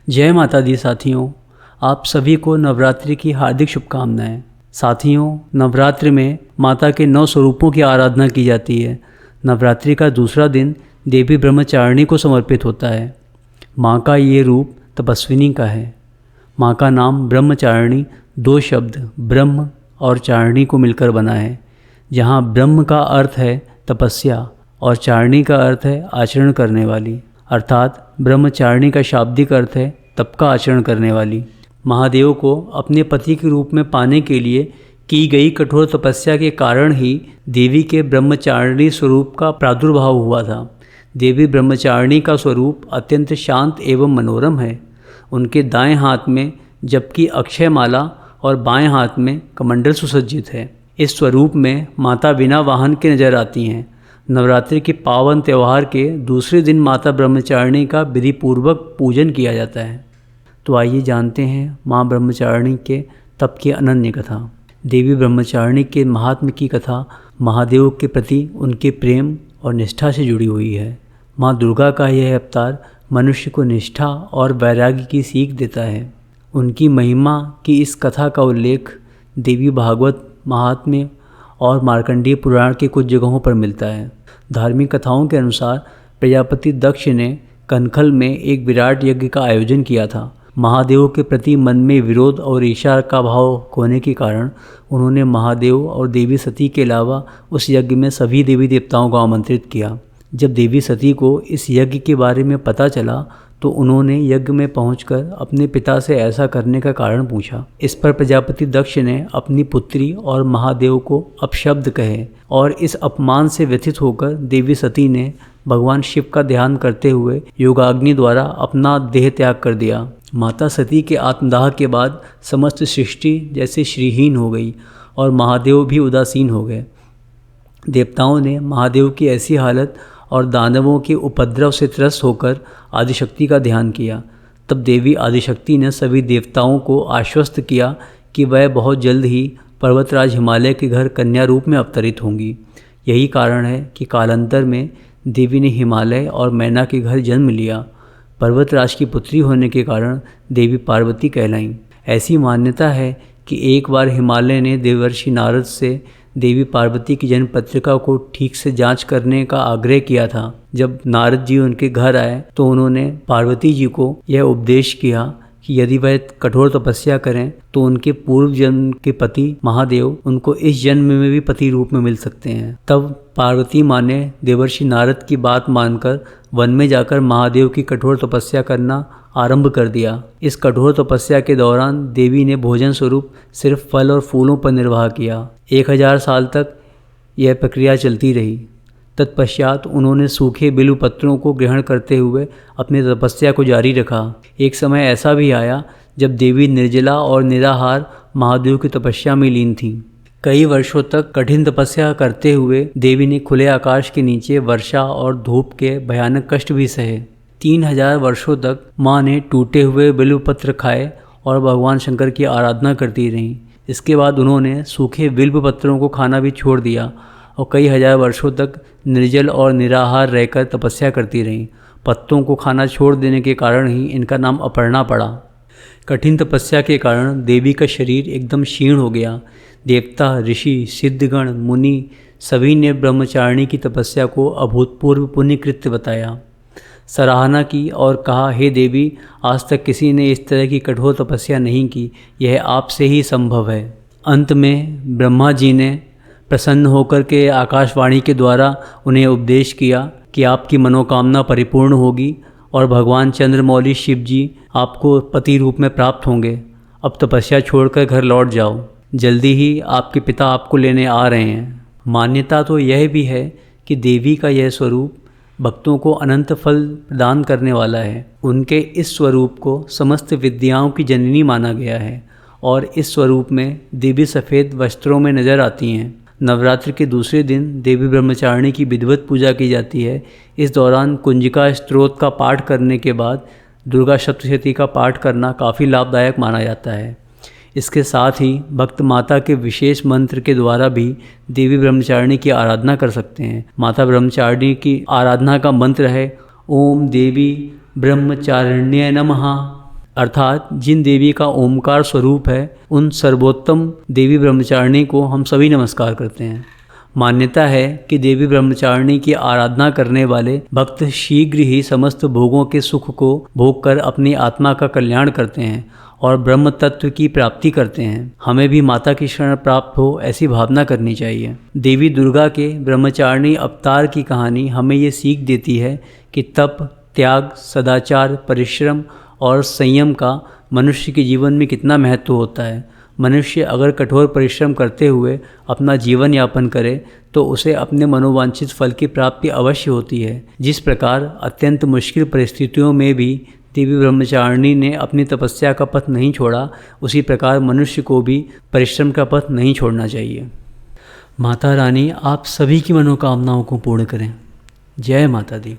जय माता दी साथियों, आप सभी को नवरात्रि की हार्दिक शुभकामनाएं। साथियों, नवरात्रि में माता के 9 स्वरूपों की आराधना की जाती है। नवरात्रि का दूसरा दिन देवी ब्रह्मचारिणी को समर्पित होता है। माँ का ये रूप तपस्विनी का है। माँ का नाम ब्रह्मचारिणी 2 शब्द ब्रह्म और चारिणी को मिलकर बना है। जहाँ ब्रह्म का अर्थ है तपस्या और चारिणी का अर्थ है आचरण करने वाली, अर्थात ब्रह्मचारिणी का शाब्दिक अर्थ है तप का आचरण करने वाली। महादेव को अपने पति के रूप में पाने के लिए की गई कठोर तपस्या के कारण ही देवी के ब्रह्मचारिणी स्वरूप का प्रादुर्भाव हुआ था। देवी ब्रह्मचारिणी का स्वरूप अत्यंत शांत एवं मनोरम है। उनके दाएं हाथ में जबकि अक्षय माला और बाएं हाथ में कमंडल सुसज्जित है। इस स्वरूप में माता बिना वाहन के नजर आती हैं। नवरात्रि के पावन त्यौहार के दूसरे दिन माता ब्रह्मचारिणी का विधिपूर्वक पूजन किया जाता है। तो आइए जानते हैं माँ ब्रह्मचारिणी के तप की अनन्य कथा। देवी ब्रह्मचारिणी के महात्म्य की कथा महादेव के प्रति उनके प्रेम और निष्ठा से जुड़ी हुई है। माँ दुर्गा का यह अवतार मनुष्य को निष्ठा और वैराग्य की सीख देता है। उनकी महिमा की इस कथा का उल्लेख देवी भागवत महात्म्य और मार्कंडेय पुराण के कुछ जगहों पर मिलता है। धार्मिक कथाओं के अनुसार प्रजापति दक्ष ने कनखल में एक विराट यज्ञ का आयोजन किया था। महादेव के प्रति मन में विरोध और ईर्ष्या का भाव होने के कारण उन्होंने महादेव और देवी सती के अलावा उस यज्ञ में सभी देवी देवताओं को आमंत्रित किया। जब देवी सती को इस यज्ञ के बारे में पता चला तो उन्होंने यज्ञ में पहुंचकर अपने पिता से ऐसा करने का कारण पूछा। इस पर प्रजापति दक्ष ने अपनी पुत्री और महादेव को अपशब्द कहे और इस अपमान से व्यथित होकर देवी सती ने भगवान शिव का ध्यान करते हुए योगाग्नि द्वारा अपना देह त्याग कर दिया। माता सती के आत्मदाह के बाद समस्त सृष्टि जैसे श्रीहीन हो गई और महादेव भी उदासीन हो गए। देवताओं ने महादेव की ऐसी हालत और दानवों के उपद्रव से त्रस्त होकर आदिशक्ति का ध्यान किया। तब देवी आदिशक्ति ने सभी देवताओं को आश्वस्त किया कि वह बहुत जल्द ही पर्वतराज हिमालय के घर कन्या रूप में अवतरित होंगी। यही कारण है कि कालांतर में देवी ने हिमालय और मैना के घर जन्म लिया। पर्वतराज की पुत्री होने के कारण देवी पार्वती कहलाईं। ऐसी मान्यता है कि एक बार हिमालय ने देवर्षि नारद से देवी पार्वती की जन्म पत्रिका को ठीक से जांच करने का आग्रह किया था। जब नारद जी उनके घर आए तो उन्होंने पार्वती जी को यह उपदेश किया कि यदि वह कठोर तपस्या करें तो उनके पूर्व जन्म के पति महादेव उनको इस जन्म में भी पति रूप में मिल सकते हैं। तब पार्वती माँ ने देवर्षि नारद की बात मानकर वन में जाकर महादेव की कठोर तपस्या करना आरंभ कर दिया। इस कठोर तपस्या के दौरान देवी ने भोजन स्वरूप सिर्फ फल और फूलों पर निर्वाह किया। 1000 साल तक यह प्रक्रिया चलती रही। तत्पश्चात उन्होंने सूखे बिल्व पत्रों को ग्रहण करते हुए अपनी तपस्या को जारी रखा। एक समय ऐसा भी आया जब देवी निर्जला और निराहार महादेव की तपस्या में लीन थीं। कई वर्षों तक कठिन तपस्या करते हुए देवी ने खुले आकाश के नीचे वर्षा और धूप के भयानक कष्ट भी सहे। 3000 वर्षों तक माँ ने टूटे हुए बिल्वपत्र खाए और भगवान शंकर की आराधना करती रहीं। इसके बाद उन्होंने सूखे बिल्व पत्रों को खाना भी छोड़ दिया और कई हजार वर्षों तक निर्जल और निराहार रहकर तपस्या करती रहीं। पत्तों को खाना छोड़ देने के कारण ही इनका नाम अपर्णा पड़ा। कठिन तपस्या के कारण देवी का शरीर एकदम क्षीण हो गया। देवता, ऋषि, सिद्धगण, मुनि सभी ने ब्रह्मचारिणी की तपस्या को अभूतपूर्व पुण्यकृत्य बताया, सराहना की और कहा, हे देवी, आज तक किसी ने इस तरह की कठोर तपस्या नहीं की, यह आपसे ही संभव है। अंत में ब्रह्मा जी ने प्रसन्न होकर के आकाशवाणी के द्वारा उन्हें उपदेश किया कि आपकी मनोकामना परिपूर्ण होगी और भगवान चंद्रमौली शिव जी आपको पति रूप में प्राप्त होंगे। अब तपस्या छोड़कर घर लौट जाओ, जल्दी ही आपके पिता आपको लेने आ रहे हैं। मान्यता तो यह भी है कि देवी का यह स्वरूप भक्तों को अनंत फल प्रदान करने वाला है। उनके इस स्वरूप को समस्त विद्याओं की जननी माना गया है और इस स्वरूप में देवी सफ़ेद वस्त्रों में नजर आती हैं। नवरात्र के दूसरे दिन देवी ब्रह्मचारिणी की विधिवत पूजा की जाती है। इस दौरान कुंजिका स्तोत्र का पाठ करने के बाद दुर्गा सप्तशती का पाठ करना काफ़ी लाभदायक माना जाता है। इसके साथ ही भक्त माता के विशेष मंत्र के द्वारा भी देवी ब्रह्मचारिणी की आराधना कर सकते हैं। माता ब्रह्मचारिणी की आराधना का मंत्र है, ओम देवी ब्रह्मचारिण्य नमः, अर्थात जिन देवी का ओमकार स्वरूप है उन सर्वोत्तम देवी ब्रह्मचारिणी को हम सभी नमस्कार करते हैं। मान्यता है कि देवी ब्रह्मचारिणी की आराधना करने वाले भक्त शीघ्र ही समस्त भोगों के सुख को भोग कर अपनी आत्मा का कल्याण करते हैं और ब्रह्म तत्व की प्राप्ति करते हैं। हमें भी माता की शरण प्राप्त हो ऐसी भावना करनी चाहिए। देवी दुर्गा के ब्रह्मचारिणी अवतार की कहानी हमें ये सीख देती है कि तप, त्याग, सदाचार, परिश्रम और संयम का मनुष्य के जीवन में कितना महत्व होता है। मनुष्य अगर कठोर परिश्रम करते हुए अपना जीवन यापन करे तो उसे अपने मनोवांछित फल की प्राप्ति अवश्य होती है। जिस प्रकार अत्यंत मुश्किल परिस्थितियों में भी देवी ब्रह्मचारिणी ने अपनी तपस्या का पथ नहीं छोड़ा, उसी प्रकार मनुष्य को भी परिश्रम का पथ नहीं छोड़ना चाहिए। माता रानी आप सभी की मनोकामनाओं को पूर्ण करें। जय माता दी।